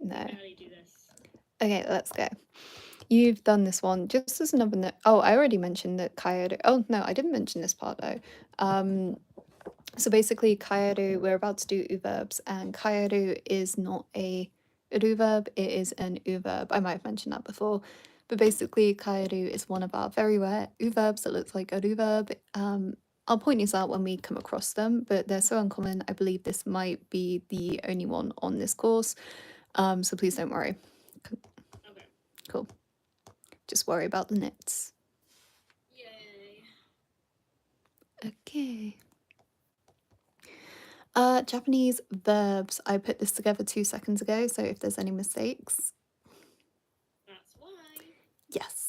No. Barely do this. Okay, let's go. You've done this one. Just as another note. Oh, I already mentioned that Kyoto. Oh, no, I didn't mention this part though. So basically, Kyoto, we're about to do verbs, and Kyoto is not a verb, it is an verb. I might have mentioned that before. But basically, Kyoto is one of our very rare verbs that looks like a verb. I'll point these out when we come across them, but they're so uncommon. I believe this might be the only one on this course. So please don't worry. Okay. Cool. Just worry about the nits. Yay. Okay. Japanese verbs. I put this together 2 seconds ago, so if there's any mistakes. That's why. Yes.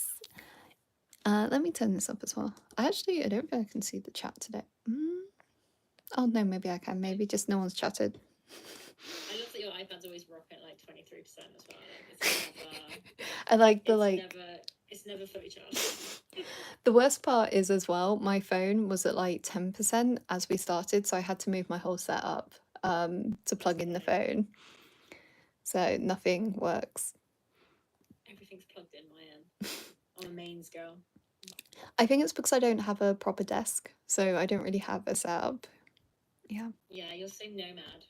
Let me turn this up as well. I don't think I can see the chat today. Oh no, maybe I can. Maybe just no one's chatted. I love that your iPad's always rocking at like 23% as well. Like it's never. I like the It's never fully charged. The worst part is as well, my phone was at like 10% as we started, so I had to move my whole setup to plug in the phone. So nothing works. Everything's plugged in my end. I'm a mains girl. I think it's because I don't have a proper desk, so I don't really have a setup. Yeah. Yeah, you're so nomad.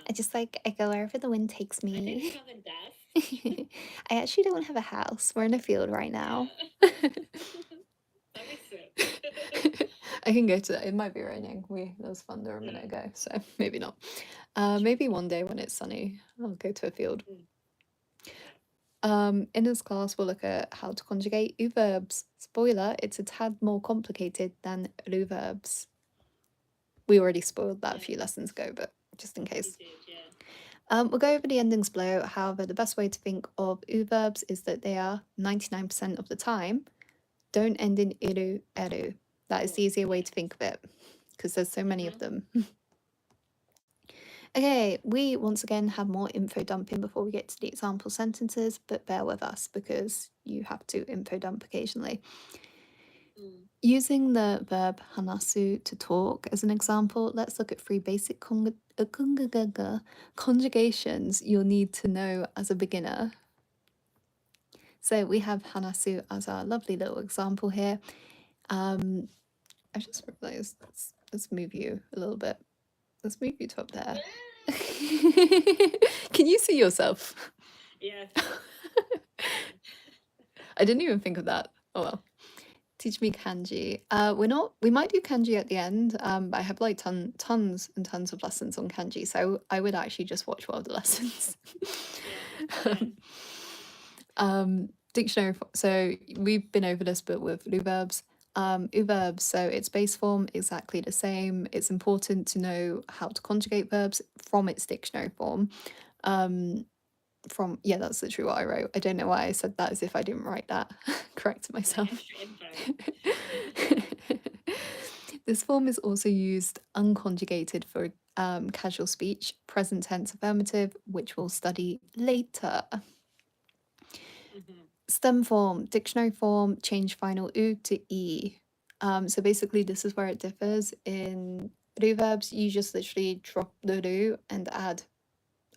I just I go wherever the wind takes I don't me. have a desk. I actually don't have a house. We're in a field right now. Yeah. That makes sense. I can go to that. It might be raining. That was thunder a minute ago, so maybe not. Maybe one day when it's sunny, I'll go to a field. In this class, we'll look at how to conjugate verbs. Spoiler, it's a tad more complicated than verbs. We already spoiled that a few lessons ago, but just in case. You did, yeah. We'll go over the endings below. However, the best way to think of verbs is that they are 99% of the time don't end in iru, eru. That is the easier way to think of it because there's so many of them. Okay, we once again have more info dumping before we get to the example sentences, but bear with us because you have to info dump occasionally. Using the verb hanasu to talk as an example, let's look at 3 basic conjugations you'll need to know as a beginner. So we have hanasu as our lovely little example here. I just realized, let's move you a little bit. Let's move you to up there. Can you see yourself? Yeah. I didn't even think of that. Oh well. Teach me kanji. We might do kanji at the end, but I have like tons and tons of lessons on kanji, so I would actually just watch one of the lessons. Dictionary. So we've been over this, but with verbs. Verbs, so its base form exactly the same. It's important to know how to conjugate verbs from its dictionary form. Yeah, that's literally what I wrote. I don't know why I said that as if I didn't write that. Correct myself. This form is also used unconjugated for casual speech, present tense affirmative, which we'll study later. Stem form, dictionary form, change final u to e. So basically this is where it differs. In verbs, you just literally drop the ru and add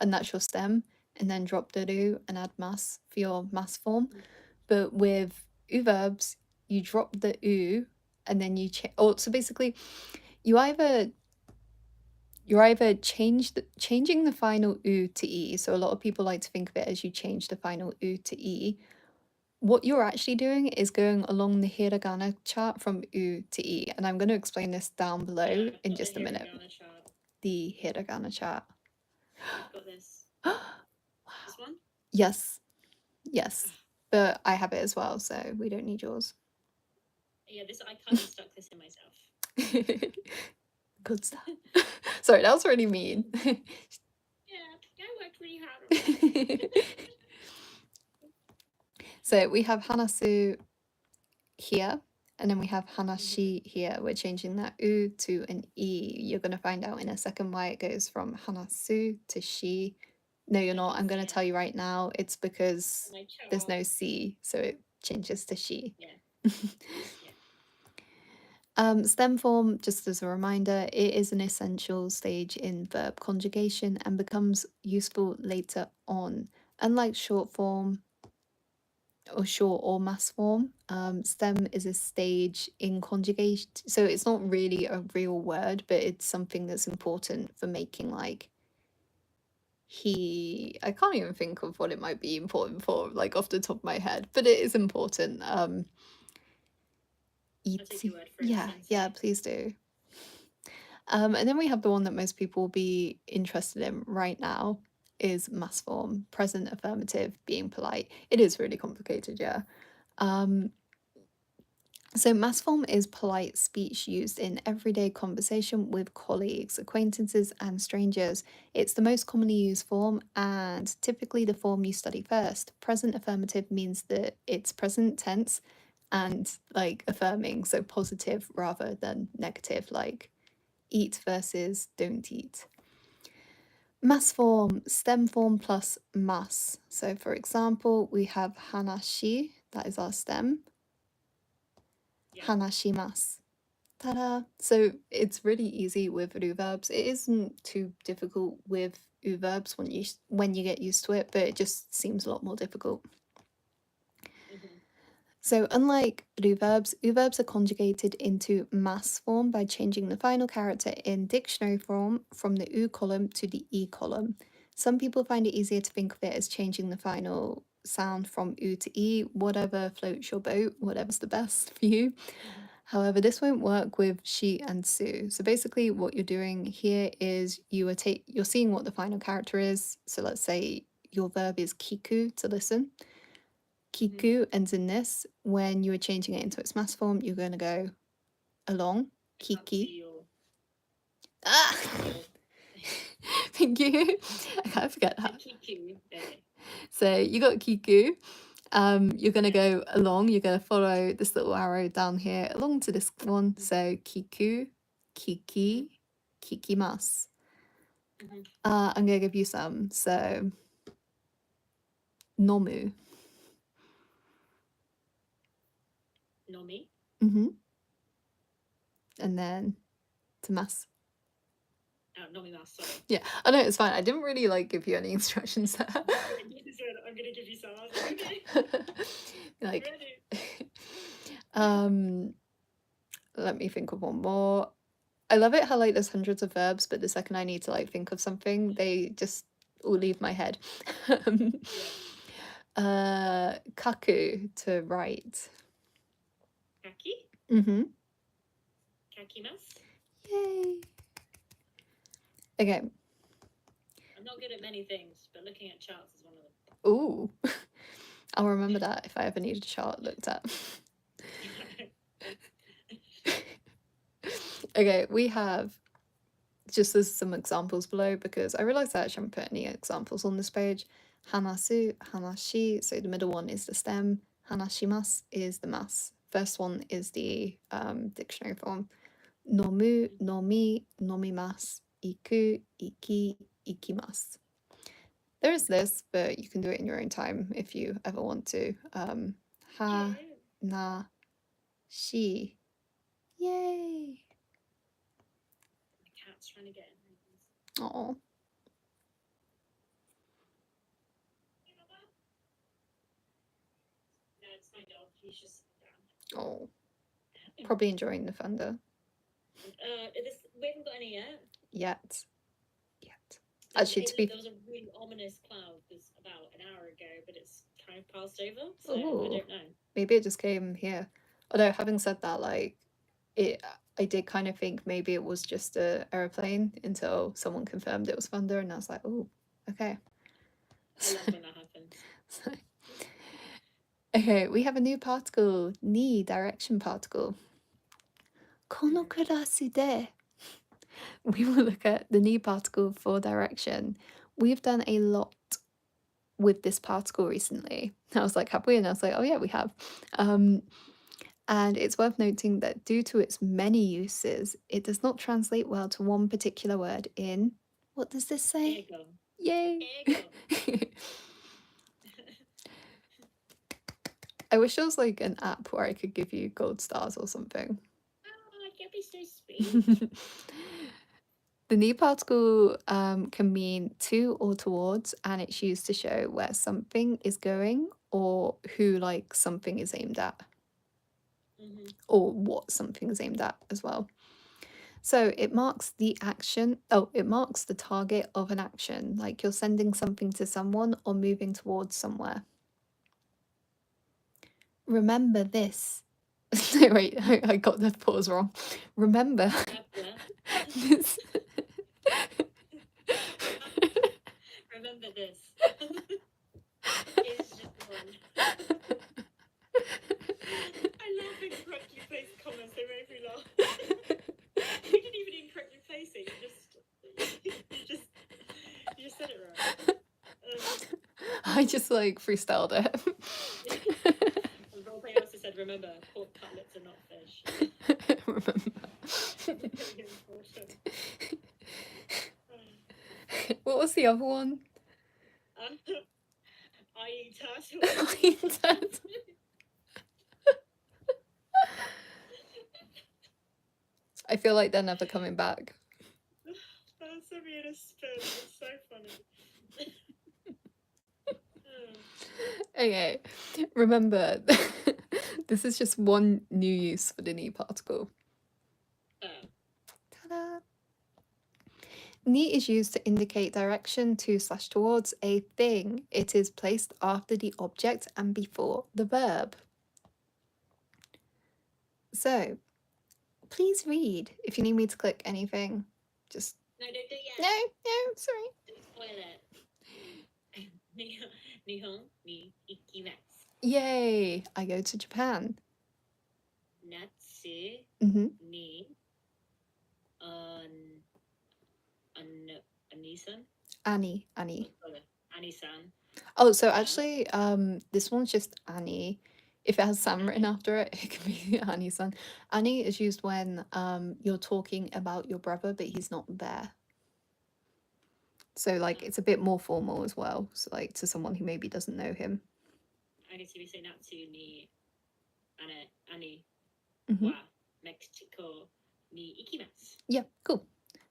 a natural stem, and then drop the ru and add mas for your mas form. But with verbs, you drop the u and then you so basically you're either changing the final u to e. So a lot of people like to think of it as you change the final u to e. What you're actually doing is going along the hiragana chart from u to e, and I'm going to explain this down below in just a minute. The hiragana chart. I've got this. Wow. This one? Yes, but I have it as well, so we don't need yours. Yeah, I kind of stuck this in myself. Good stuff. Sorry, that was really mean. Yeah, I worked really hard on that. So we have hanasu here, and then we have hanashi here. We're changing that u to an e. You're going to find out in a second why it goes from hanasu to shi. No, you're not. I'm going to tell you right now. It's because there's no c, so it changes to shi. Yeah. Stem form, just as a reminder, it is an essential stage in verb conjugation and becomes useful later on. Unlike short form or short or mass form, stem is a stage in conjugation. So it's not really a real word, but it's something that's important for making like I can't even think of what it might be important for, like off the top of my head, but it is important. I'll take your word for it. Yeah, please do. And then we have the one that most people will be interested in right now is mass form, present affirmative, being polite. It is really complicated, yeah. So mass form is polite speech used in everyday conversation with colleagues, acquaintances, and strangers. It's the most commonly used form and typically the form you study first. Present affirmative means that it's present tense and like affirming, so positive rather than negative, like eat versus don't eat. Mass form, stem form plus mas. So for example, we have hanashi, that is our stem. Yeah. Hanashimasu. Ta-da! So it's really easy with ru verbs. It isn't too difficult with u verbs when you get used to it, but it just seems a lot more difficult. So unlike u verbs are conjugated into mass form by changing the final character in dictionary form from the u column to the e column. Some people find it easier to think of it as changing the final sound from u to e, whatever floats your boat, whatever's the best for you. However, this won't work with she and su. So basically what you're doing here is you're seeing what the final character is. So let's say your verb is kiku, to listen. Kiku ends in this. When you are changing it into its mass form, you're going to go along. Kiki. Ah! Thank you. I can't forget that. So you got kiku. You're going to go along. You're going to follow this little arrow down here along to this one. So kiku, kiki, kikimasu. I'm going to give you some. So nomu. Nomi. And then tamasu. Nomimasu, sorry. Yeah, I know, it's fine. I didn't really like give you any instructions there. I'm gonna give you some. I was like, okay. Like, let me think of one more. I love it how like there's hundreds of verbs, but the second I need to like think of something, they just all leave my head. Kaku, to write. Kaki? Kakimasu? Yay. Okay. I'm not good at many things, but looking at charts is one of them. Ooh. I'll remember that if I ever need a chart looked at. Okay, we have just as some examples below because I realized I actually haven't put any examples on this page. Hanasu, hanashi, so the middle one is the stem. Hanashimasu is the mass. First one is the dictionary form. Nomu, nomi, nomimasu, iku, iki, ikimasu. There is this, but you can do it in your own time if you ever want to. Ha, na, shi. Yay! My cat's trying to get in. Oh. No, it's my dog. He's just down. Oh. Probably enjoying the thunder. We haven't got any yet. Yet. Actually, there was a really ominous cloud about an hour ago, but it's kind of passed over, so Ooh. I don't know. Maybe it just came here. Although having said that, like I did kind of think maybe it was just a airplane until someone confirmed it was thunder, and I was like, oh, okay. I love when that happens. Okay, we have a new particle, ni, direction particle. Kono kurasi de. We will look at the ni particle for direction. We've done a lot with this particle recently. I was like, have we? And I was like, oh yeah, we have. And it's worth noting that due to its many uses, it does not translate well to one particular word in, what does this say? Ego. Yay! Ego. I wish there was like an app where I could give you gold stars or something. Oh, I can't be so sweet. The ni particle can mean to or towards, and it's used to show where something is going or who like something is aimed at, or what something is aimed at as well. So it marks the action. Oh, it marks the target of an action, like you're sending something to someone or moving towards somewhere. Remember this. No, wait, I got the pause wrong. Remember this. Remember this. Is just one. I love incorrectly placed comments. They make me laugh. You didn't even incorrectly place it. You just said it right. I just like freestyled it. And Roleplay also said, remember, pork cutlets are not fish. Remember. Very important. What was the other one? I eat turtle. I eat turtle. I feel like they're never coming back. That's me in a spin. It's so funny. Okay, remember, this is just one new use for the ni particle. Ta-da! Ni is used to indicate direction to/towards a thing. It is placed after the object and before the verb. So, please read. If you need me to click anything, just... No, don't do it yet. No, sorry. Don't spoil it. Nihon ni ikimasu. Yay! I go to Japan. Natsu ni Annie-san? Annie. Annie-san. Oh, so actually, this one's just Annie. If it has Sam written after it, it can be Annie-san. Annie is used when you're talking about your brother, but he's not there. So, like, it's a bit more formal as well. So, like, to someone who maybe doesn't know him. I guess if you say Natsu ni Annie Mhm. wa Mexico ni ikimasu. Yeah, cool.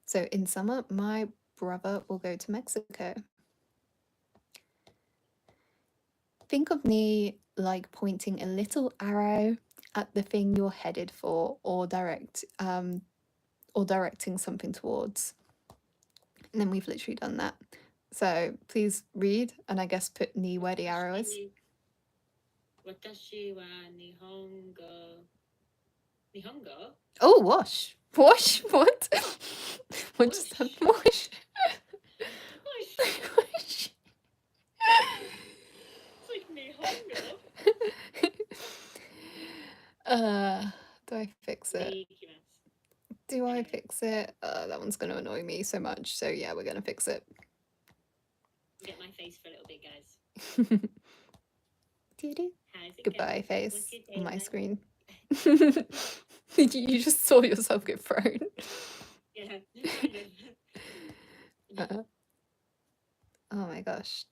So, in summer, my brother will go to Mexico. Think of ni like pointing a little arrow at the thing you're headed for, or directing something towards. And then we've literally done that. So please read, and I guess put ni where the arrow is. Watashi wa Nihongo. Nihongo? Oh, wash. Wash? What? What just happened? Wash. Wash. It's like Nihongo. Do I fix it? Do I fix it? That one's going to annoy me so much. So yeah, we're going to fix it. Get my face for a little bit, guys. Goodbye, face on my screen. You just saw yourself get thrown. Yeah. Oh my gosh.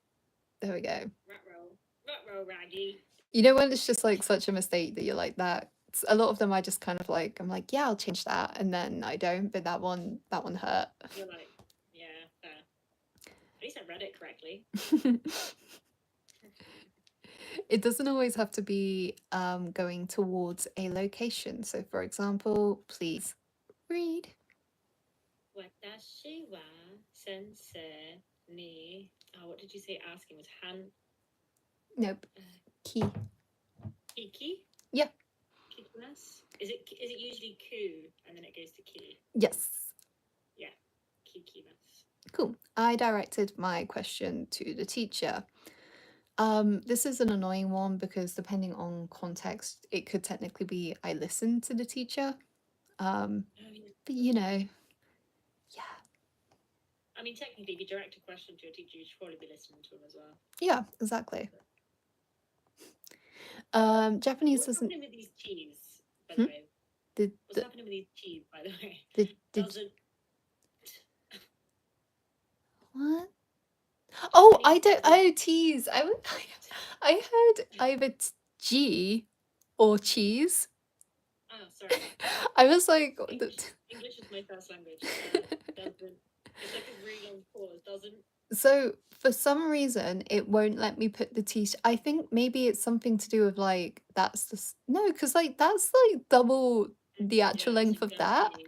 There we go. Ruh-roh, Raggy. You know when it's just like such a mistake that you're like that? A lot of them I just kind of like, I'm like, yeah, I'll change that. And then I don't, but that one hurt. You're like, yeah, fair. At least I read it correctly. It doesn't always have to be going towards a location. So for example, please read. Watashi wa sensei ni... Oh, what did you say asking was han... Nope. Ki. Kiki? Yeah. Kikimasu? Is it usually ku and then it goes to ki? Yes. Yeah. Kikimasu. Cool. I directed my question to the teacher. This is an annoying one because depending on context, it could technically be I listened to the teacher. But you know, yeah. I mean, technically, if you direct a question to a teacher, you should probably be listening to them as well. Yeah, exactly. Japanese What's doesn't... happening with these cheese, by the way? What's happening with these cheese, by the way? What? Oh, I don't... Oh, tease. I heard either G or cheese. Oh. sorry. I was like, English is my first language. Doesn't. It's like a really long pause. Doesn't. so for some reason it won't let me put the t-shirt. I think maybe it's something to do with like that's the no, because like that's like double the actual Yeah, it's a length of that, dirty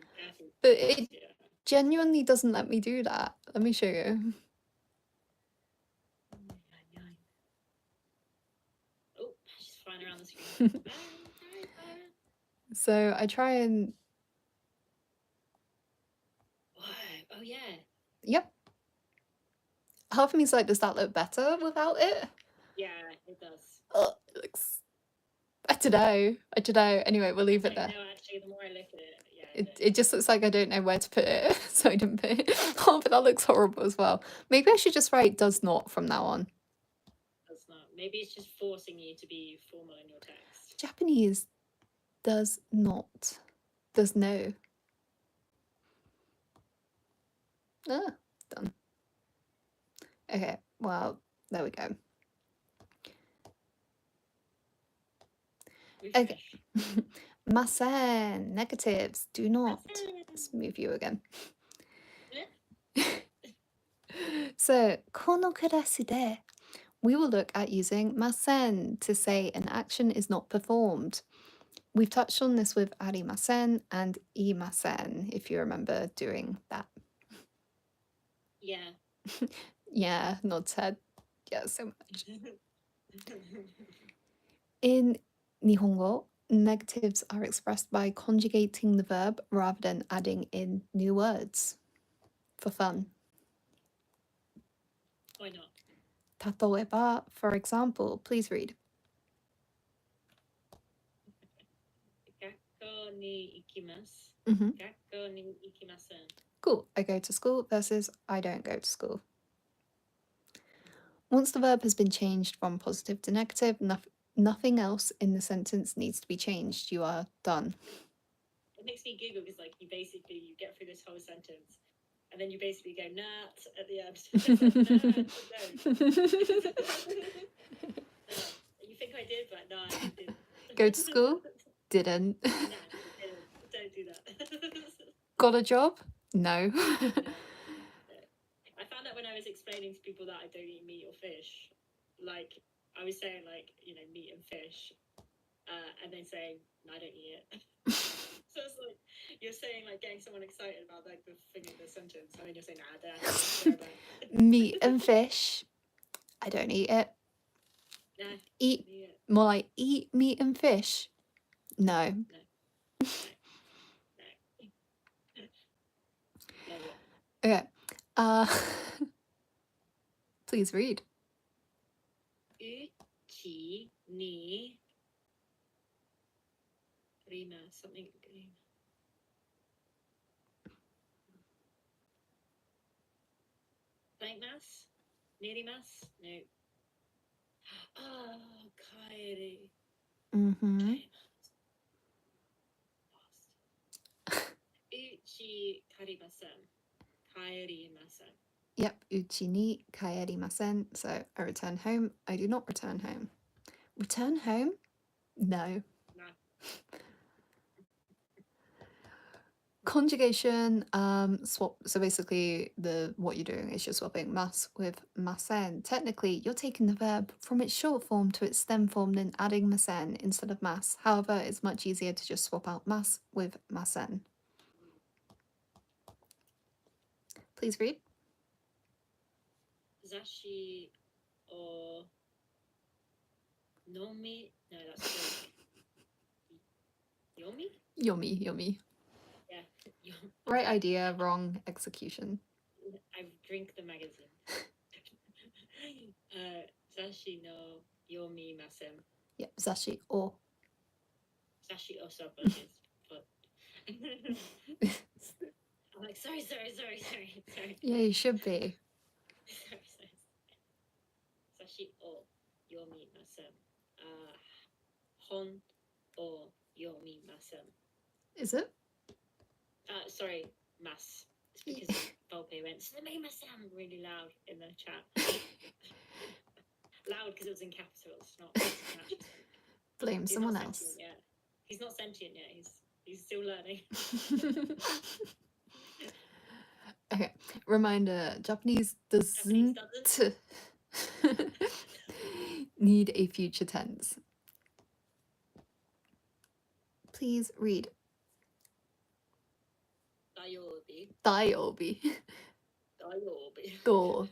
but pause. it Yeah. genuinely doesn't let me do that. Let me show you. Oh, she's flying around the screen. Bye, bye. So I try and Whoa. Oh yeah. yep. Half of me's like, does that look better without it? Yeah, it does. Oh, it looks. I don't know. I don't know. Anyway, we'll leave it Like, there. no, actually, the more I look at it, yeah. It just looks like I don't know where to put it, so I didn't put it. Oh, but that looks horrible as well. Maybe I should just write does not from now on. That's not. Maybe it's just forcing you to be formal in your text. Japanese does not. Does no. Ah, done. Okay, well, there we go. Okay. Masen, negatives, do not. Let's move you again. So, このクラスで we will look at using masen to say an action is not performed. We've touched on this with arimasen and imasen, if you remember doing that. Yeah. Yeah, nods head. Yeah, so much. In Nihongo, negatives are expressed by conjugating the verb rather than adding in new words. For fun. Why not? 例えば, for example, please read. 学校に行きます。 Mhm. 学校に行きません。 Cool. I go to school versus I don't go to school. Once the verb has been changed from positive to negative, nothing else in the sentence needs to be changed. You are done. It makes me giggle because, like, you get through this whole sentence, and then you basically go "nat" at the end. You think I did, but no, I didn't. Go to school? Didn't. No, didn't. Don't do that. Got a job? No. I found out when I was explaining to people that I don't eat meat or fish, like I was saying, like, meat and fish, and then saying no, I don't eat it. So it's like you're saying, like, getting someone excited about, like, the thing in the sentence, and then you're saying, nah, I don't care about it. Meat and fish. I don't eat it. Nah, Eat don't eat it. more like eat meat and fish. No. Love it. Okay. Please read. Uchi ni rima something green. Blank mass? Nerimas? No. Oh, kaeri. Mm-hmm. Uchi karimasen. Kaerimasen. Yep, uchi ni kaerimasen. So I return home. I do not return home. Return home? No. No. Conjugation, swap. So basically, what you're doing is you're swapping mas with masen. Technically, you're taking the verb from its short form to its stem form, then adding masen instead of mas. However, it's much easier to just swap out mas with masen. Please read. Zashi or nomi? No, that's yomi. Yomi, yomi. Yeah. Right idea, wrong execution. I drink the magazine. Zashi no yomi masen. Yep, zashi o. Zashi o subject. But I'm like, sorry. Yeah, you should be. Sorry. Zashi o yomi masen. Hon o yomi masen. Is it? Sorry, mas. It's because Volpe went "Sumimasen" really loud in the chat. Loud because it was in capitals, not. Blame He's someone not else. sentient yet. He's not sentient yet. He's He's still learning. Okay, reminder, Japanese doesn't need a future tense. Please read. 土曜日。土曜日。土曜日。どう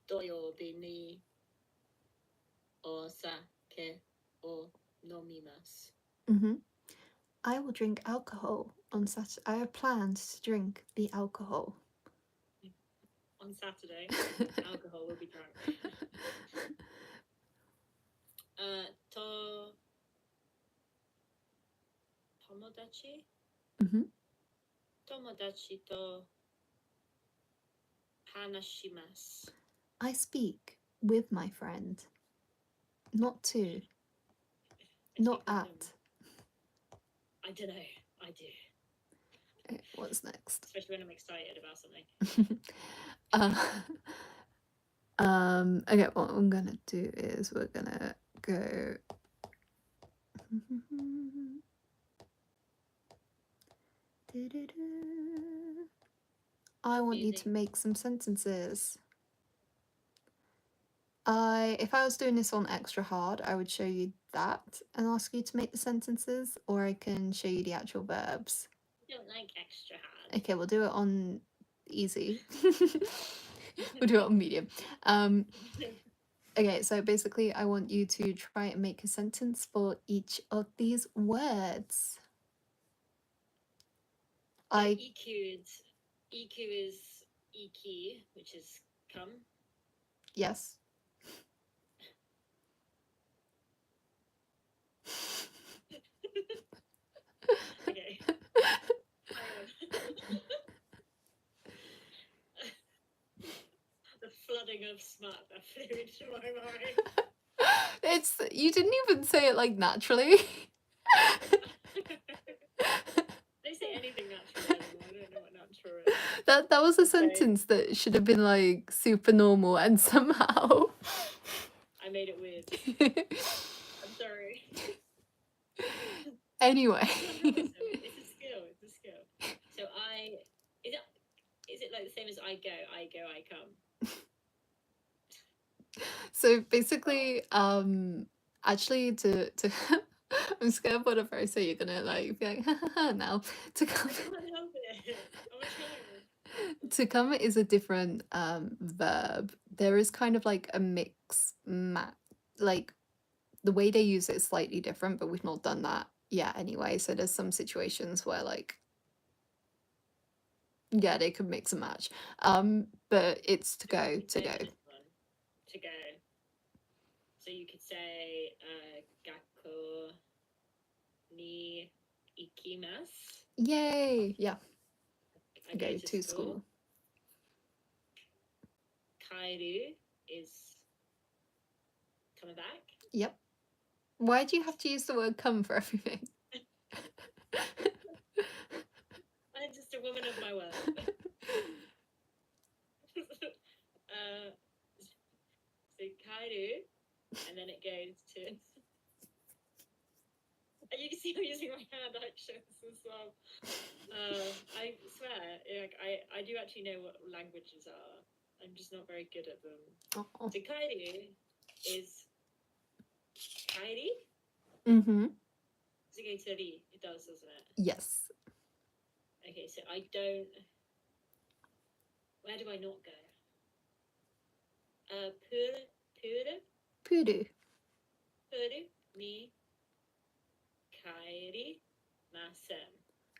土曜日にお酒を飲みます。Mm-hmm. I will drink alcohol on Saturday. I have plans to drink the alcohol. On Saturday, alcohol will be drunk. 友達 Mm-hmm. 友達と話します。I speak with my friend. Not to. Not at. I don't know. I do. Okay, what's next? Especially when I'm excited about something. Okay, what I'm gonna do is we're gonna go. I want you to make some sentences. If I was doing this on extra hard, I would show you that and ask you to make the sentences, or I can show you the actual verbs. I don't like extra hard. Okay, we'll do it on easy. We'll do it on medium. Okay, so basically I want you to try and make a sentence for each of these words. So EQ is EQ, which is come. Yes. Okay. The flooding of smut that flew into my mind. You didn't even say it like naturally. They say anything natural anymore. I don't know what natural is. That was a sentence that should have been like super normal, and somehow I made it weird. I'm sorry. Anyway. It's a skill. It's a skill. So is it like the same as I go, I come? So basically, actually to I'm scared whatever I say you're gonna like be like now. To come I can't help it. I'm trying. to come is a different verb. There is kind of like a mix like the way they use it is slightly different, but we've not done that yet anyway. So there's some situations where like yeah, they could mix and match. But it's to go. To go. So you could say Gakko ni ikimasu. Yay! Yeah. I go to school. Kairu is coming back. Yep. Why do you have to use the word come for everything? I'm just a woman of my word. So Kairu, and then it goes to. And you can see I'm using my hand actions as well. I swear, like I do actually know what languages are. I'm just not very good at them. Oh. So kairi is kairi. Mm-hmm. Does it go to ri? It does, doesn't it? Yes. Okay, so I don't. Where do I not go? Puru ni kairi masen.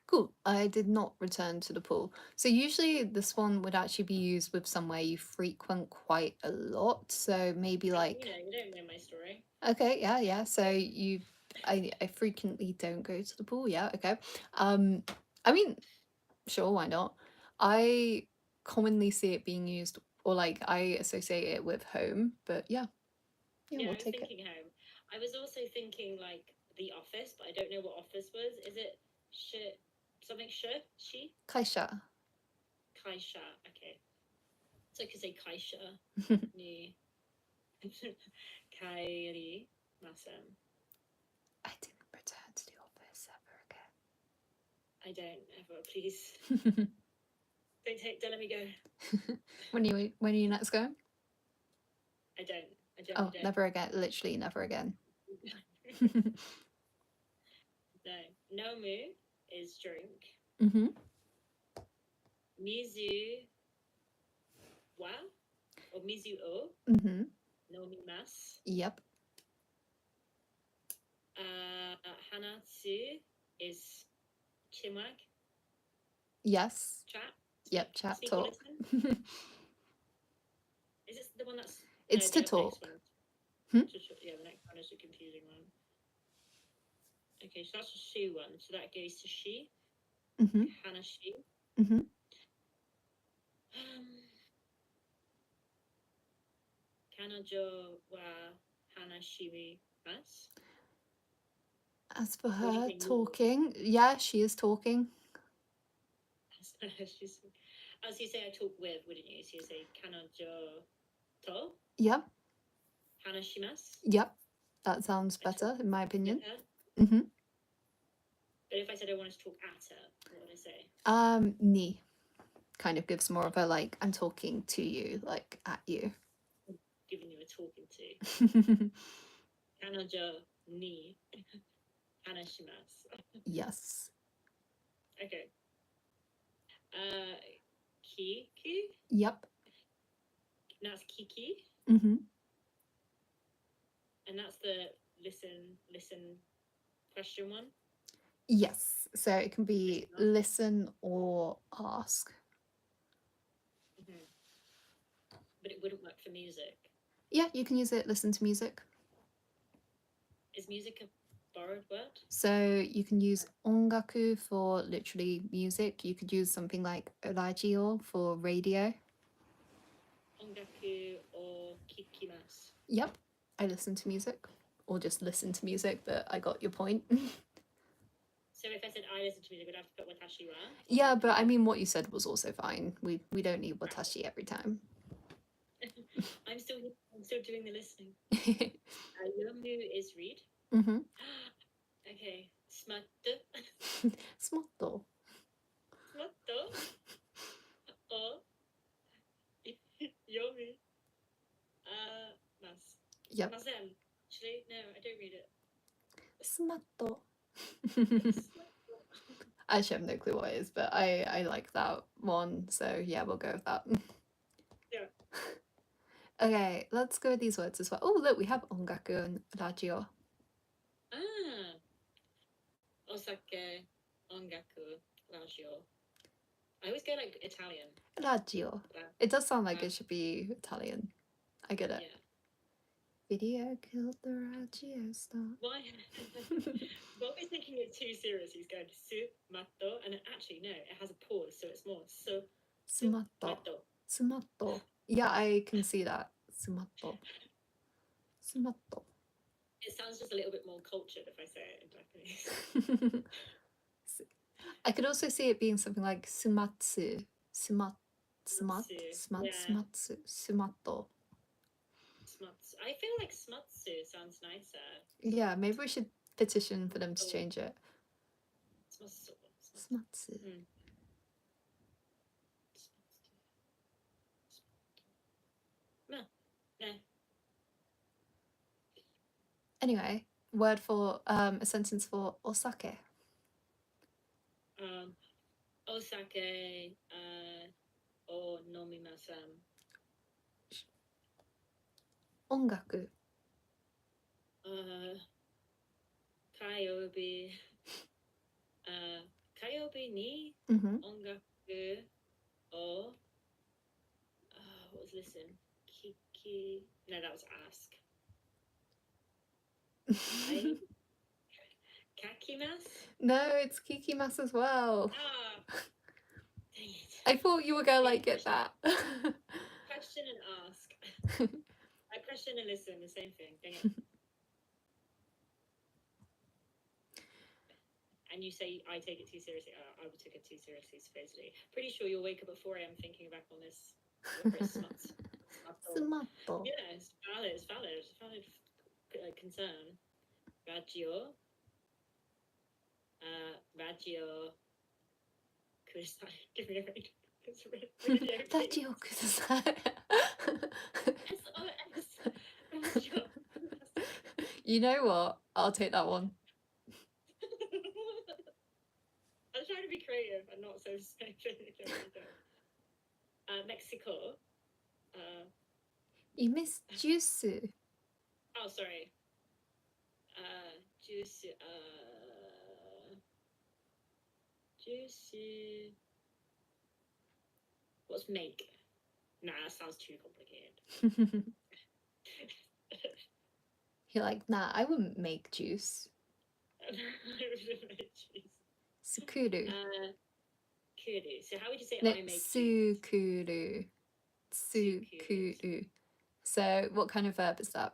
Cool. I did not return to the pool. So usually this one would actually be used with somewhere you frequent quite a lot. So maybe like. You don't know my story. Okay. Yeah. So I frequently don't go to the pool. Yeah. Okay. I mean, sure. Why not? I commonly see it being used, or like I associate it with home. But yeah. Yeah, We'll I was take thinking home. I was also thinking like the office, but I don't know what office was. Is it something she? Kaisha. Kaisha. Okay. So I could say kaisha ni kairi masen. I didn't return to the office ever again. I don't ever, please. Don't let me go. When are you next going? I don't. I Oh, don't. never again. Literally never again. No. Nomu is drink. Mm-hmm. Mizu wa or mizu o Mm-hmm. nomimasu. Yep. Hanatsu is chinwag. Yes. Chat. Yep. Chat. Speak or Talk. listen. Is this the one that's? It's No, to the talk. next one. Hmm? Yeah, the next one is the confusing one. Okay, so that's the she one. So that goes to she. Mm-hmm. Hanashi. Mm-hmm. Kanajo wa hanashimasu. As for What do you her think? talking, yeah, she is talking. She's, as you say, I talk with, wouldn't you? So you say kanajo to Yep. hanashimasu. Yep. That sounds better, in my opinion. Mm-hmm. But if I said I wanted to talk at her, what would I say? Ni kind of gives more of a like, I'm talking to you, like at you. Giving you a talking to. Kanajo ni hanashimasu. Yes. Okay. Kiku. Yep. That's Kiki. Mm-hmm. And that's the listen question one. Yes. So it can be listen or ask. Mm-hmm. But it wouldn't work for music. Yeah, you can use it. Listen to music. Is music a borrowed word? So you can use ongaku for literally music. You could use something like radio for radio. Ongaku or kikimasu. Yep, I listen to music, or just listen to music. But I got your point. So if I said I listen to music, would I have to put watashi wa? Yeah, but I mean, what you said was also fine. We don't need watashi every time. I'm still doing the listening. Yomu is read. Mm-hmm. Okay. Smattu. Smotto. Smatto. Or yomu. Mas. Yep. Masen. Actually, no, I don't read it. Smatto. I actually have no clue what it is, but I like that one. So yeah, we'll go with that. Yeah. Okay, let's go with these words as well. Oh, look, we have ongaku and radio. Osake, ongaku, radio. I always go like Italian. Radio. It does sound like it should be Italian. I get it. Yeah. Video killed the radio star. Why? Bob is thinking it's too serious. He's going su matto, and actually no, it has a pause, so it's more su Sumatto. Sumatto. Yeah, I can see that. Sumatto. Sumatto. It sounds just a little bit more cultured if I say it in Japanese. I could also see it being something like sumatsu. Sumatsu. Sumatto. Smutsu. I feel like smutsu sounds nicer. Yeah, maybe we should petition for them to change it. Sumatsu. No. Anyway, word for a sentence for osake. Osake o nomimasen. Ongaku. Kayobi. Kayobi ni ongaku o. What was listen? Kiki. No, that was ask. Kakimas? No, it's kikimas as well. Dang it. I thought you were gonna like get that. Question and ask. I question and listen, the same thing. Dang it. And you say I take it too seriously. I would take it too seriously, supposedly. Pretty sure you'll wake up at 4 a.m. thinking back on this. Sumatto. Yeah, it's valid concern. Radio. Radio kudasai. Give me a ring. It's really okay. ラジオください。 SOS. Radio. You know what? I'll take that one. I'm trying to be creative and not so specific. Mexico. You miss juice. Oh, sorry. Juice. Juice. What's make? Nah, that sounds too complicated. You're like, nah, I wouldn't make juice. I wouldn't make juice. Sukuru. Kuru. So how would you say No, I make juice? sukuru. Sukuru. So what kind of verb is that?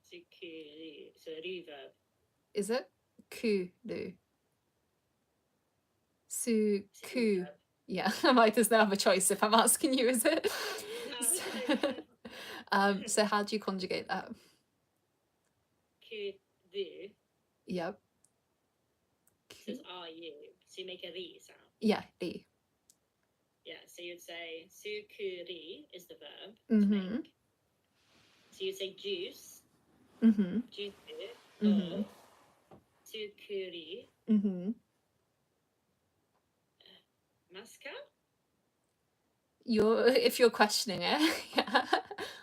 Sukuru. So reverb. Is it? Kuru. Suku. Yeah, I might just have a choice if I'm asking you, is it? So how do you conjugate that? Kuru. Yep. So it's R-U. So you make a ri sound. Yeah, ri. Yeah, so you'd say sukuri is the verb to make. So you'd say juice. Juice. Or sukuri. Maska? If you're questioning it,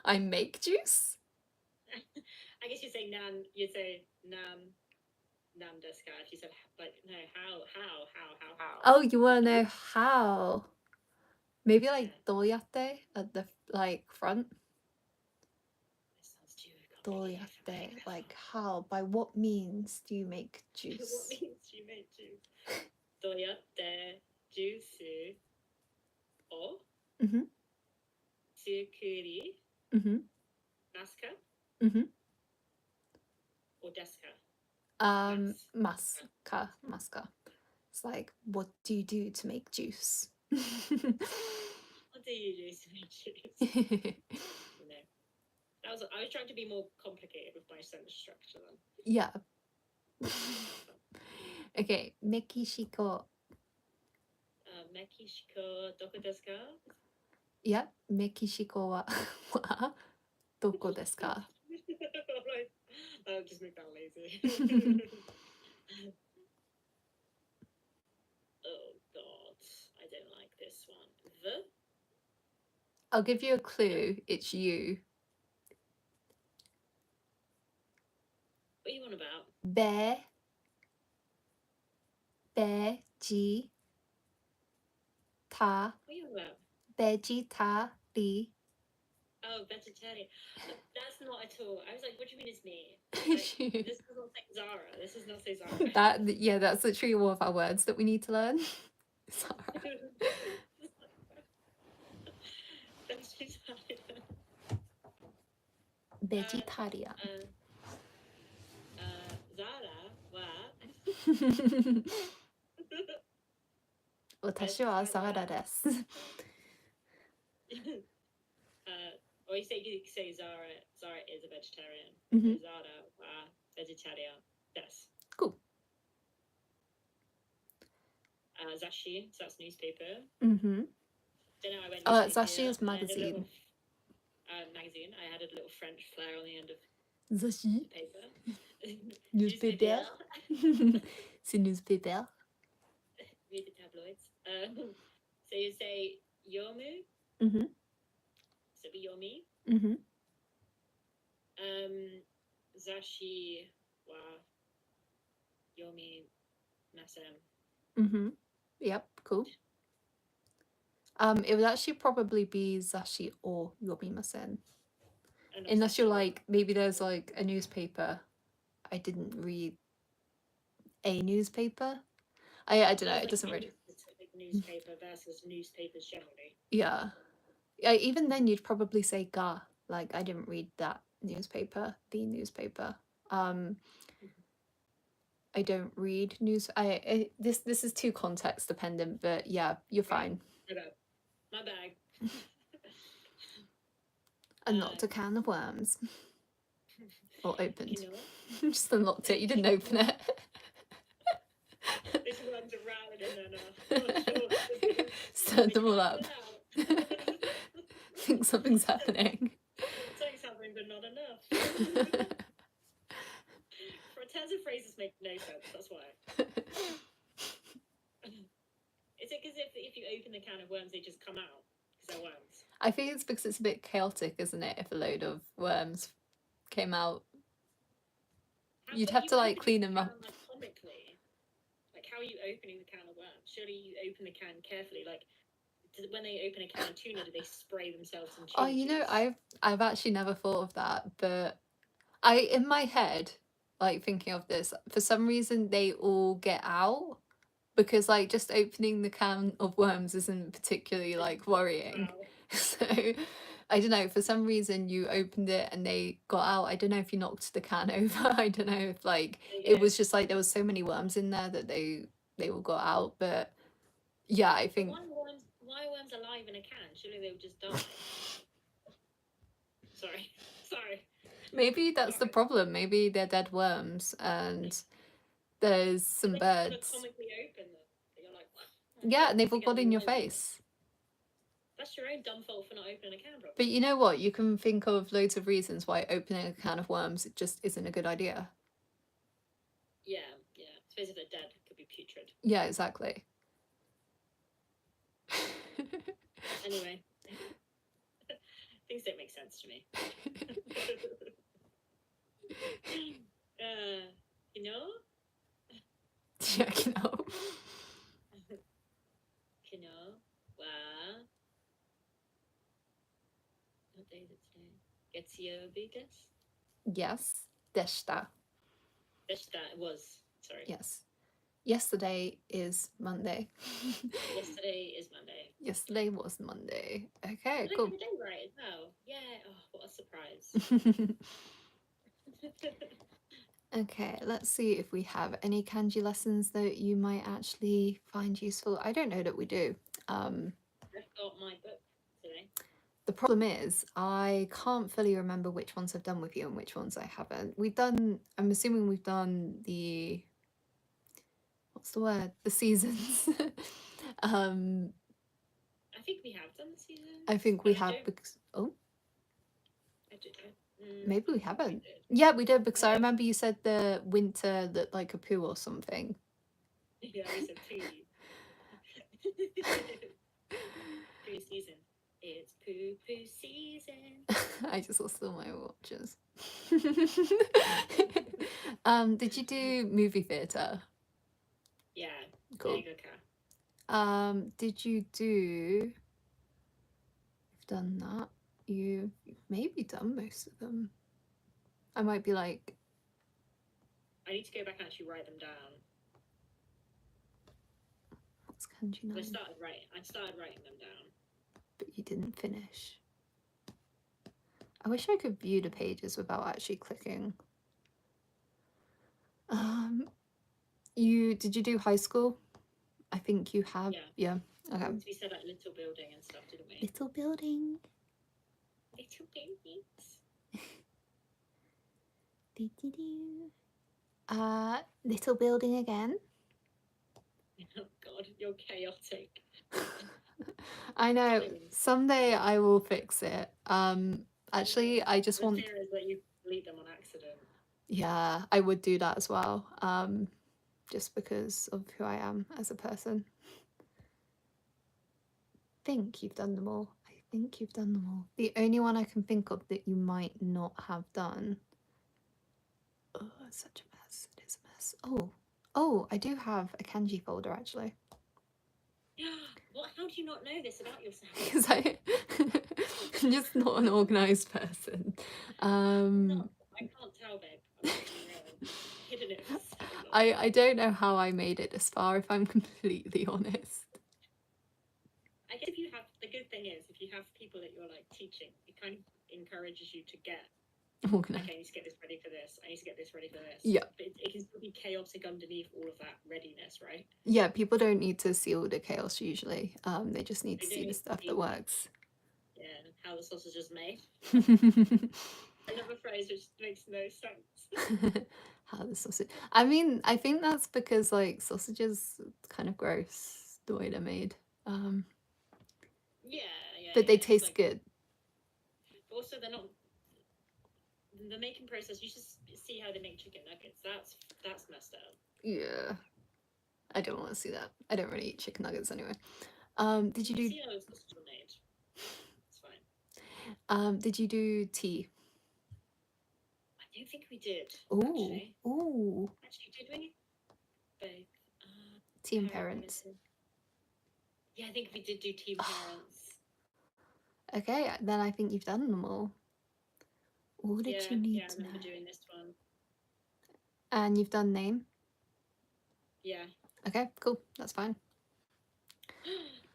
I make juice. I guess you'd say nan. You'd say nam desu ka. If you said like no, how. Oh, you want to know how? Maybe like doyate at the like front. This sounds too complicated. Doyate, like how? By what means do you make juice? What means do you make juice? Doyate juice o sukuri maska or desu ka? Maska. It's like, what do you do to make juice? What do you do to make juice? I was trying to be more complicated with my sentence structure then. Yeah. Okay, Mexico. Mexico, doko desu ka? Yeah, Mexico wa doko desu ka? Right. I'll just make that lazy. Oh god, I don't like this one. I'll give you a clue. It's you. What are you on about? Veggie. What are you on about? Vegetari. Oh, vegetarian. That's not at all. I was like, what do you mean it's me? Like, this does not say Zara. This does not say Zara. That's literally all of our words that we need to learn. Zara. Vegetarian. Zara wa 私はザラです。Or you say Zara is a vegetarian. Zara wa vegetarian desu. Cool. Zashi, so that's newspaper. Don't know, I went Zashi is magazine. Magazine. I had a little French flair on the end of Zashi. paper. Newspaper. C'est newspaper. Read the tabloids. So you say yomu. So be yomi. Zashi wa yomi masen. Yep, cool. It would actually probably be Zashi or yomimasen. Unless you're like, maybe there's like a newspaper. I didn't read a newspaper. I don't know, it doesn't really. Specific newspaper versus newspapers generally. Yeah. Even then you'd probably say ga. Like, I didn't read that newspaper, the newspaper. I don't read news. This is too context dependent, but yeah, you're fine. My bag. Unlocked a can of worms. Or opened. You know Just unlocked it, you didn't open it. This one's a crowded enough. Not sure what to do. Stir They them all can't up. get out. Think something's happening. Saying something, but not enough. Terms of phrases make no sense. That's why. Is it because if you open the can of worms, they just come out because they're worms? I think it's because it's a bit chaotic, isn't it? If a load of worms came out, you'd have to like clean them up. Like, comically, like how are you opening the can of worms? Surely you open the can carefully. Like when they open a can of tuna, do they spray themselves in tuna? Oh, you know, I've actually never thought of that, but in my head, like thinking of this, for some reason they all get out because like just opening the can of worms isn't particularly like worrying. Wow. So I don't know, for some reason you opened it and they got out. I don't know if you knocked the can over. I don't know if like it was just like there was so many worms in there that they all got out. But yeah, I think why are worms alive in a can? Surely they would just die. Sorry. Maybe that's the problem. Maybe they're dead worms and there's some birds. Comically open them. You're like, yeah, and they've all got in your face. That's your own dumb fault for not opening a can properly. But you know what? You can think of loads of reasons why opening a can of worms it just isn't a good idea. Yeah. I suppose if they're dead, it could be putrid. Yeah, exactly. Anyway, things don't make sense to me. You know? Yeah, you know. You know? Wow. What day is it today? Getsuyobi desu? Yes. Deshita. Deshita, it was. Sorry. Yes. Yesterday is Monday. Yesterday is Monday. Yesterday was Monday. Okay, cool. I got the day right as well. Yeah. Oh, what a surprise. Okay, let's see if we have any kanji lessons that you might actually find useful. I don't know that we do. I've got my book today. The problem is I can't fully remember which ones I've done with you and which ones I haven't. I'm assuming we've done the, what's the word? The seasons. I think we have done the seasons. I think we have because, I maybe we haven't. Yeah, we did because I remember you said the winter looked like a poo or something. Yeah, I said poo. Poo season. It's poo season. I just lost all my watches. Did you do movie theatre? Yeah. Cool. Did you do? You've done that. You've maybe done most of them. I might be like. I need to go back and actually write them down. What's kanji 9? I started writing them down. But you didn't finish. I wish I could view the pages without actually clicking. Did you do high school? I think you have. Yeah. Okay. We said like little building and stuff, didn't we? Little building. Little buildings. Little building again. Oh God, you're chaotic. I know. Someday I will fix it. Actually, I just want. The fear is that you delete them on accident. Yeah, I would do that as well. Just because of who I am as a person. I think you've done them all. The only one I can think of that you might not have done. Oh, it's such a mess. It is a mess. Oh, I do have a kanji folder actually. What? How do you not know this about yourself? Because I'm just not an organised person. No, I can't tell, babe. I'm hidden it for so long. I don't know how I made it this far, if I'm completely honest. I guess the good thing is, if you have people that you're like teaching, it kind of encourages you to get. Okay, I need to get this ready for this. I need to get this ready for this. Yeah. But it can still be chaotic underneath all of that readiness, right? Yeah, people don't need to see all the chaos usually. They just need to see the stuff that works. Yeah, how the sausage is made. Another phrase which makes no sense. How the sausage. I mean, I think that's because like sausages kind of gross the way they're made. Um, Yeah, yeah, but they yeah. It's taste like, good. but also they're not the making process. You should see how they make chicken nuggets. That's messed up. Yeah. I don't want to see that. I don't really eat chicken nuggets anyway. Did you You do see how the sausage are made. It's fine. did you do tea? I don't think we did Ooh. actually. Ooh. Actually, did we? Both. Tea and Parent parents. limited. Yeah, I think we did do team parents. Okay, then I think you've done them all. All that you Yeah, need I to know. remember doing this one. And you've done name? Yeah. Okay, cool. That's fine.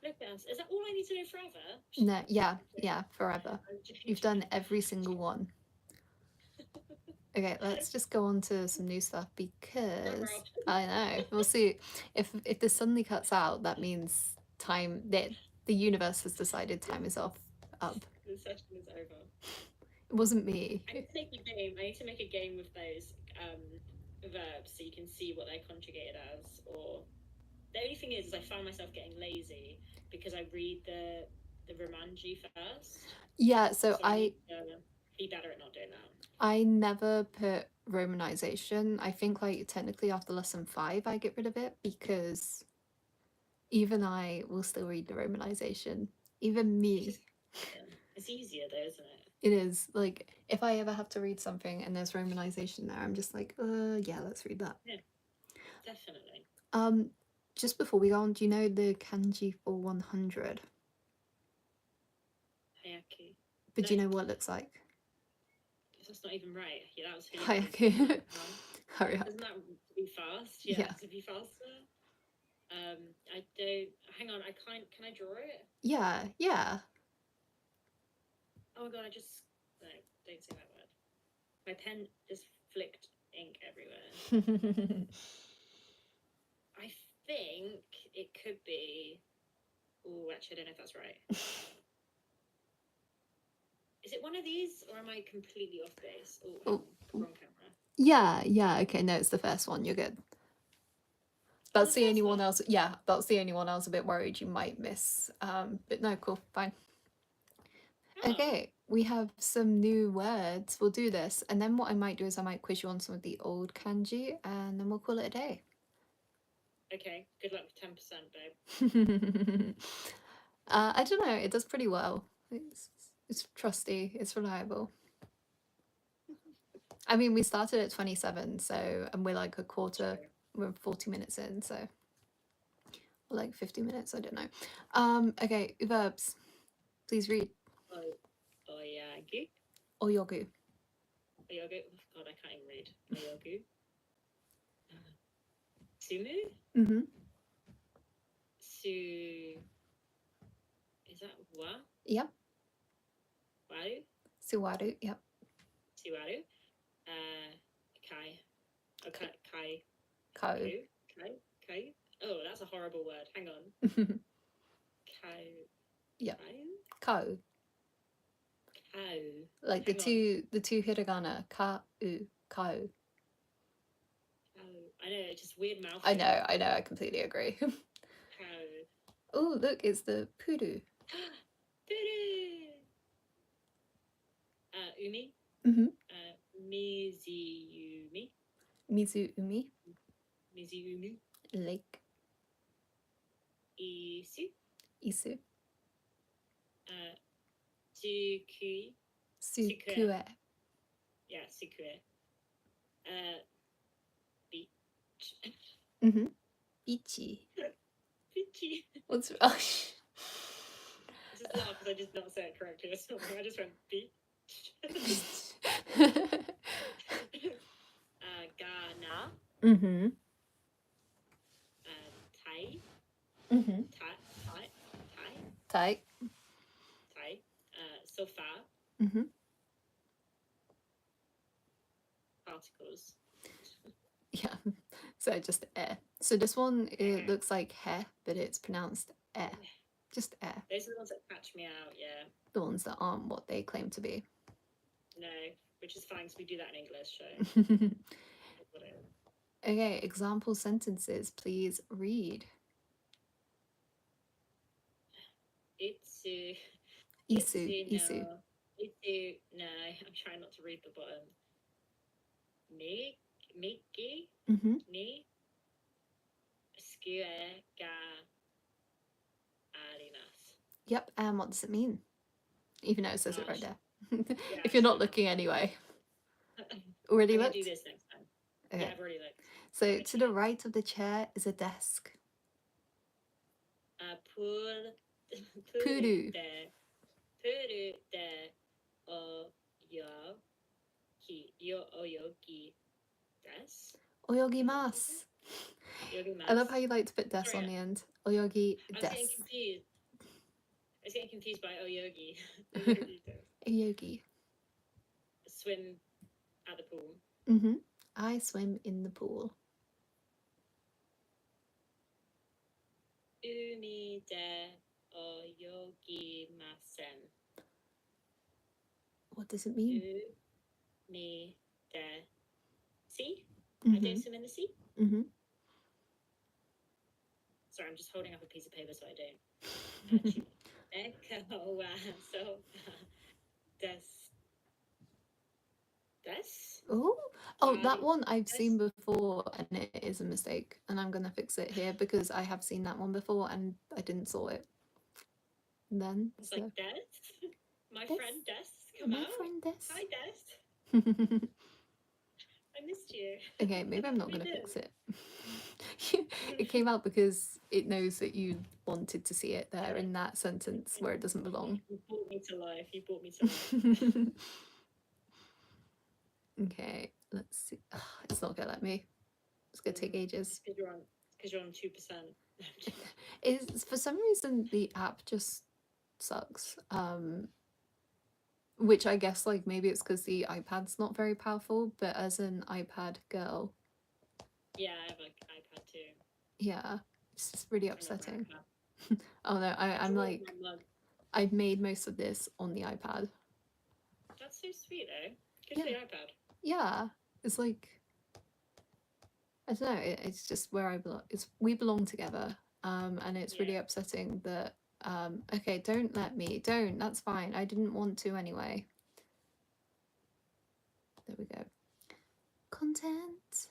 Look at us. Is that all I need to know forever? No, yeah, forever. You've done every single one. Okay, let's just go on to some new stuff because I know we'll see if this suddenly cuts out. That means time that the universe has decided time is off up. The session is over. It wasn't me. I need to make a game. I need to make a game with those verbs so you can see what they're conjugated as. Or the only thing is I found myself getting lazy because I read the romanji first. Yeah, so So I need to be better at not doing that. I never put romanization. I think like technically after lesson 5 I get rid of it because even I will still read the romanization. Even me. It's easier though, isn't it? It is like if I ever have to read something and there's romanization there, I'm just like, yeah, let's read that. Yeah, definitely. Just before we go on, do you know the kanji for 100? Hayaku. But do you know what it looks like? That's not even right. Yeah, that was Hayaku. Hurry up. Doesn't that be fast? Yeah, to be faster. I don't. Hang on, I can't. Can I draw it? Yeah. Oh my god, I just no. Don't say that word. My pen just flicked ink everywhere. I think it could be. Oh, actually, I don't know if that's right. Is it one of these, or am I completely off base? Oh, wrong camera. Yeah. Okay, no, it's the first one. You're good. That's the only one else. Yeah, that's the only one I was a bit worried you might miss. But no, cool, fine. Okay, we have some new words. We'll do this, and then what I might do is I might quiz you on some of the old kanji, and then we'll call it a day. Okay, good luck with 10%, babe. I don't know. It does pretty well. It's trusty. It's reliable. I mean, we started at 27, so and we're like a quarter. We're 40 minutes in, so or like 50 minutes. I don't know. Okay, verbs. Please read. Oyagu. Oyogu. Oyagu. God, I can't even read. Oyagu. Sumu. Mm-hmm. Is that wa? Yep. Waru. Suwaru. Yep. Siwaru. Kai. Okay. Kai. Kau. Kai. Oh, that's a horrible word. Hang on. Kai. Yeah. Kau. Cow. Like the two hiragana. Ka u. Kau. I know, it's just weird mouth. I know. I completely agree. Cow. Oh, look, it's the puru. Puru. Umi. Mm-hmm. Miziumi. Mizuumi. Miziumi. Lake. Isu. Isu. Sukui. Sukue. Yeah, sukue. Beach. Mm-hmm. Ichi. Beachy. What's I just laughed because I did not say it correctly or something. I just went beach. Ghana. Mm-hmm. Thai. Mm-hmm. Thai. Thai. Sofa. Mm-hmm. Particles. Yeah. So just air. So this one, it looks like hair, but it's pronounced air. Just air. Those are the ones that catch me out, yeah. The ones that aren't what they claim to be. No, which is fine because we do that in English, so what it is. Okay, example sentences, please read. Itsu. Isu, Itsu isu. no. Itsu no. I'm trying not to read the bottom. Miki Mm-hmm. ni skue ga arimasu. Yep, and what does it mean? Even though it says it right there. Yeah, If you're not shut up. looking anyway. I'm Already gonna do looked? this next time. Okay. Yeah, I've already looked. So to the right of the chair is a desk. Puru Puru. de oyoki desu. Oyogimasu. I love how you like to put des Sorry, on the end. Oyogi I was des. getting confused. I was getting confused by oyogi. Oyogi desu. Oyogi. Swim at the pool. Mm-hmm. I swim in the pool. Umi de oyogimasen. What does it mean? Umi de sea. Mm-hmm. I don't swim in the sea. Mm-hmm. Sorry, I'm just holding up a piece of paper so I don't. Echo so des. Oh, that one I've seen before and it is a mistake. And I'm gonna fix it here because I have seen that one before and I didn't saw it. Then It's so. like Des? My Des? friend Des, come My out. friend Des. Hi Des. I missed you. Okay, maybe I'm not We gonna did. fix it. It came out because it knows that you wanted to see it there in that sentence where it doesn't belong. You brought me to life. You brought me to life. Okay, let's see. Ugh, it's not gonna let me. It's gonna take ages. Because you're on 2%. Is for some reason the app just sucks. Which I guess like maybe it's because the iPad's not very powerful, but as an iPad girl. Yeah, I have an iPad too. Yeah, it's just really upsetting. Oh no, I'm like, I've made most of this on the iPad. That's so sweet though. Good for the iPad. Yeah, it's like, I don't know, it's just where I belong. We belong together, and it's really upsetting that. Okay, don't let me. Don't. That's fine. I didn't want to anyway. There we go. Content.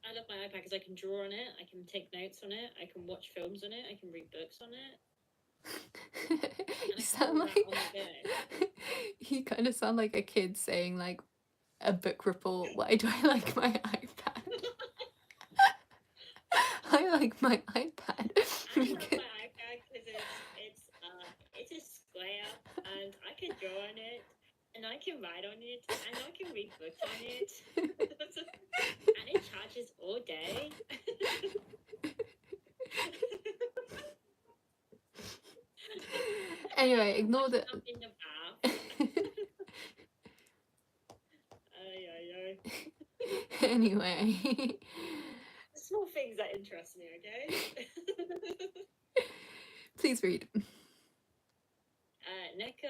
I love my iPad because I can draw on it, I can take notes on it, I can watch films on it, I can read books on it. You sound like you kind of sound like a kid saying like a book report. Why do I like my iPad? I like my iPad. I love my iPad because it's a square and I can draw on it and I can write on it and I can read books on it and it charges all day. Anyway, ignore the. In the bath. Anyway. Small things that interest me, okay? Please read. Neko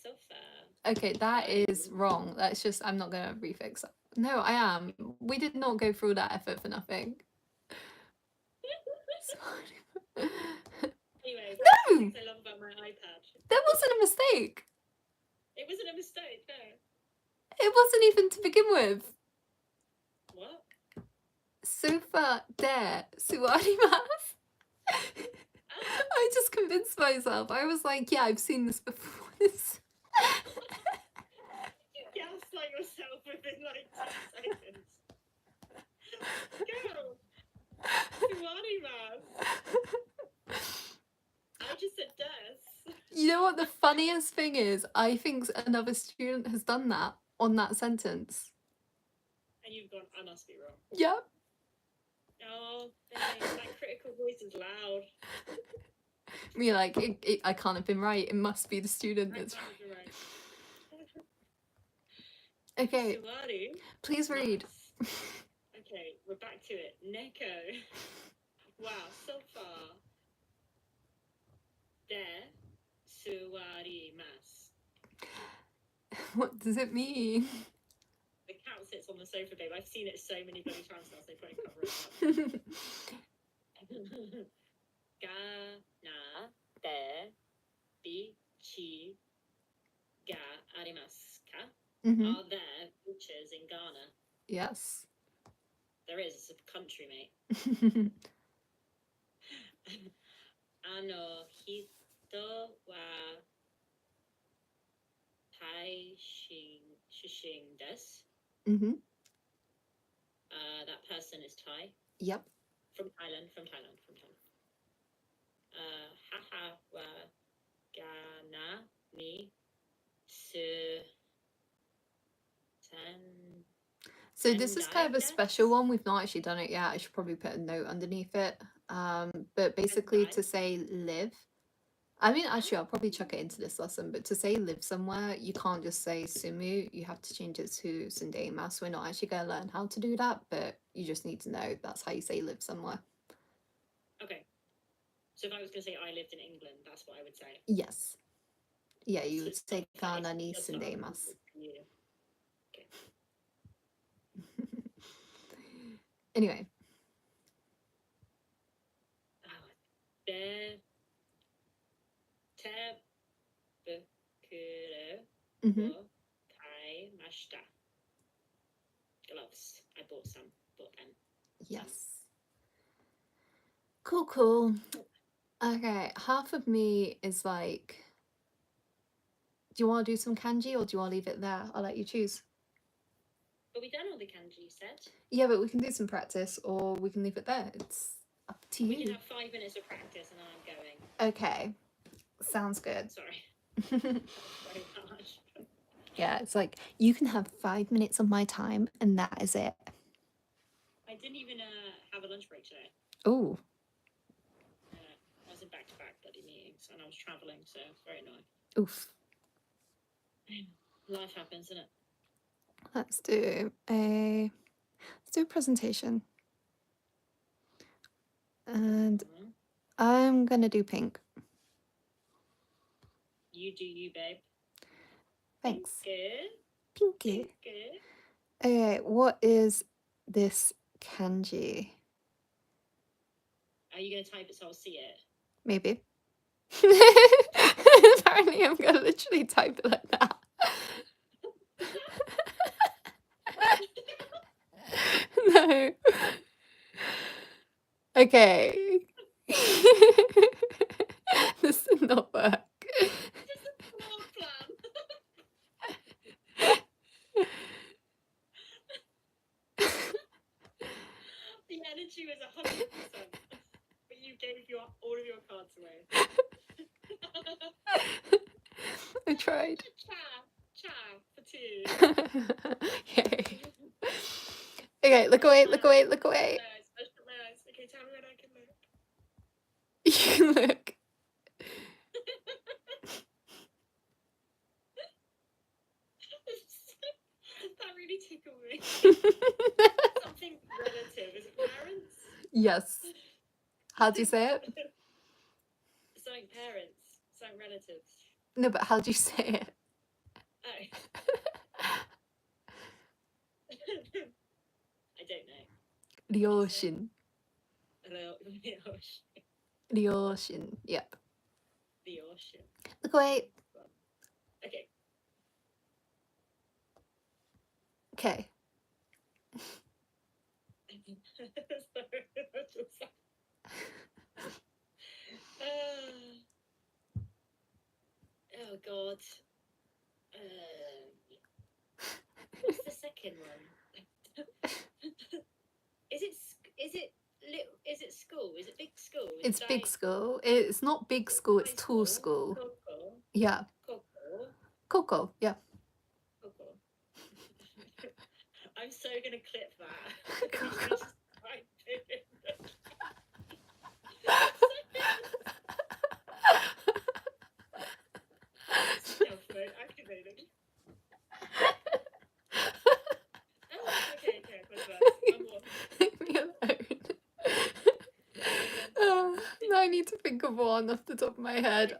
sofa. Okay, that is wrong. That's just, I'm not gonna refix that. No, I am. We did not go through that effort for nothing. Anyway, no! things I love about my iPad. That wasn't a mistake. It wasn't a mistake, no. It wasn't even to begin with. What? Sofa de suarimasu. I just convinced myself. I was like, yeah, I've seen this before. You gaslight yourself within like 2 seconds. Girl. Suarimasu. I just said des. You know what the funniest thing is? I think another student has done that on that sentence. And you've gone, I must be wrong. Yep. Oh, thanks. That critical voice is loud. Me like, I can't have been right. It must be the student that's right. Okay. Suwari. Please read. Okay, we're back to it. Neko. Wow, so far. De suwarimasu. What does it mean? sits on the sofa, babe. I've seen it so many bloody times now, so try and cover it up. Ga na de bichi ga arimasu ka? Mhm. Are there beaches in Ghana? Yes. There is. It's a country, mate. Hito wa tai shishin desu. Mhm. That person is Thai. Yep. From Thailand. Haha wa Ghana ni su ten. So this is kind of a special Sendai one. We've not actually done it yet. I should probably put a note underneath it. But basically to say live. I mean, actually, I'll probably chuck it into this lesson, but to say live somewhere, you can't just say sumu. You have to change it to sundeimasu. We're not actually going to learn how to do that, but you just need to know that's how you say live somewhere. Okay. So if I was going to say I lived in England, that's what I would say. Yes. Yeah, you So would it's say not that- Ghana ni it's not sundeimasu. Yeah. Anyway. De tebukuro Mhm. wo kaimashita. Gloves. I bought some. Bought them. Yes. Cool. Okay, half of me is like, do you want to do some kanji or do you want to leave it there? I'll let you choose. But we done all the kanji, you said. Yeah, but we can do some practice or we can leave it there. It's up to We can you. have 5 minutes of practice and then I'm going. Okay. Sounds good. Sorry. Very harsh. Yeah, it's like, you can have 5 minutes of my time and that is it. I didn't even have a lunch break today. Oh. I was in back-to-back bloody meetings and I was travelling, so it's very annoying. Oof. Life happens, isn't it? Let's do a presentation. And I'm gonna do pink. You do you, babe. Thanks. Pinky. Okay, what is this kanji? Are you going to type it so I'll see it? Maybe. Apparently I'm gonna literally type it like that. No. Okay. This did not work. Just a floor plan. The energy was 100%, but you gave all of your cards away. I tried. Cha for 2. Yay. Okay, look away. Nice. Okay, tell me when I can look. You can look. That really tickled me. Something relative. Is it parents? Yes. How do you say it? Something parents. Something relatives. No, but how do you say it? Oh. I don't know. The ocean. The ocean. Yep. The ocean. Look away. Okay. Okay. Oh God. What's the second one? Is it school? Is it big school? It's big school. It's not big school, it's tall school. Coco. Yeah. Coco, yeah. Coco. I'm so gonna clip that. Coco. Activated. Leave me alone. Now I need to think of one off the top of my head.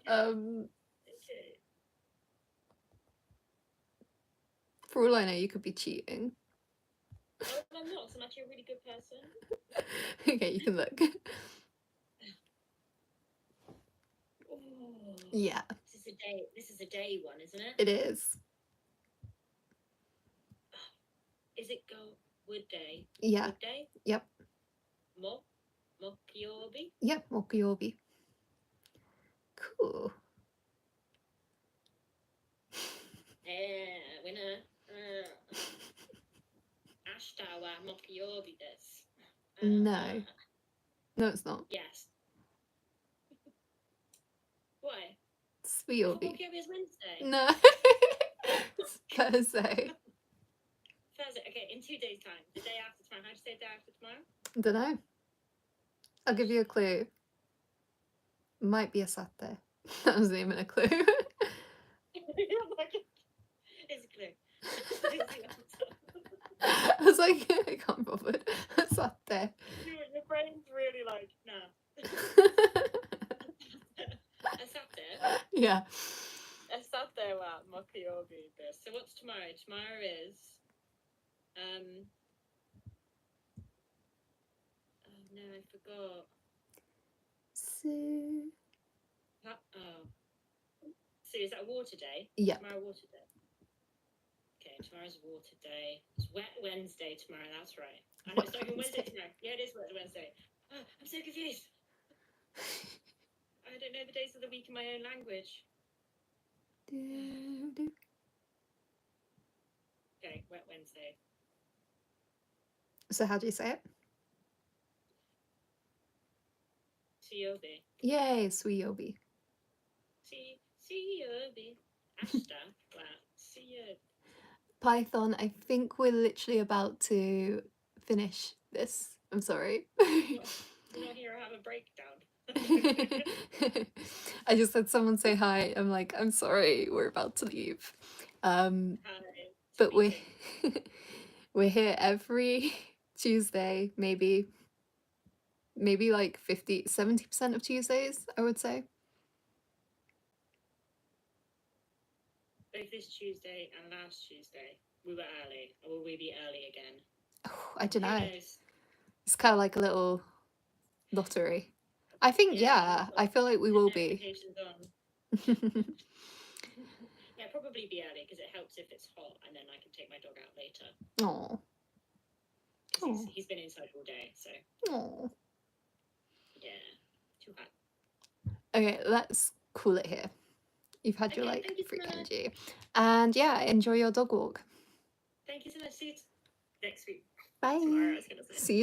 For all I know, you could be cheating. I'm not, 'cause I'm actually a really good person. Okay, you can look. Oh, Yeah, this is a day one, isn't it? it is. Is it go wood day? Yeah. Wood day? Yep. Mokyobi? Yep, Mokuyobi. Cool. Winner. Ashita wa mokyobi desu. No. No, it's not. Yes. Why? Suiyobi. Mokyobi is Wednesday. No. It's Thursday. Thursday. Okay, in 2 days' time. The day after tomorrow. How do you say day after tomorrow? Don't know. I'll give you a clue. Might be a Saturday. That was even a clue. It's a clue. It's the answer. I was like, I can't bother. A Saturday. Your brain's really like, nah. A Saturday? Yeah. A Saturday wa mokyobi desu. So what's tomorrow? Tomorrow is oh no, I forgot. So, So is that water day? yeah. Tomorrow water day. Okay, tomorrow's water day. It's wet Wednesday tomorrow, that's right. I know it's not even Wednesday tomorrow. Yeah, it is wet Wednesday. Oh, I'm so confused. I don't know the days of the week in my own language. Okay, wet Wednesday. So how do you say it? Suyobi. Yay, Suiyobi. Suyobi. Ashita wa suyobi. Python, I think we're literally about to finish this. I'm sorry. You're not here to have a breakdown. I just had someone say hi. I'm like, I'm sorry, we're about to leave. But we're here every Tuesday, maybe like 70% of Tuesdays, I would say. Both this Tuesday and last Tuesday, we were early. Or will we be early again? Oh, I don't Who know. knows? It's kind of like a little lottery. I think, yeah, I feel like we will be. Notifications on. Yeah, probably be early because it helps if it's hot and then I can take my dog out later. Oh. Because he's been inside all day, so. Oh. Yeah, too hot. Okay, let's call it here. You've had your thank you free so much. kanji. And yeah, enjoy your dog walk. Thank you so much. See you next week. Bye. Tomorrow, I was going to say. See you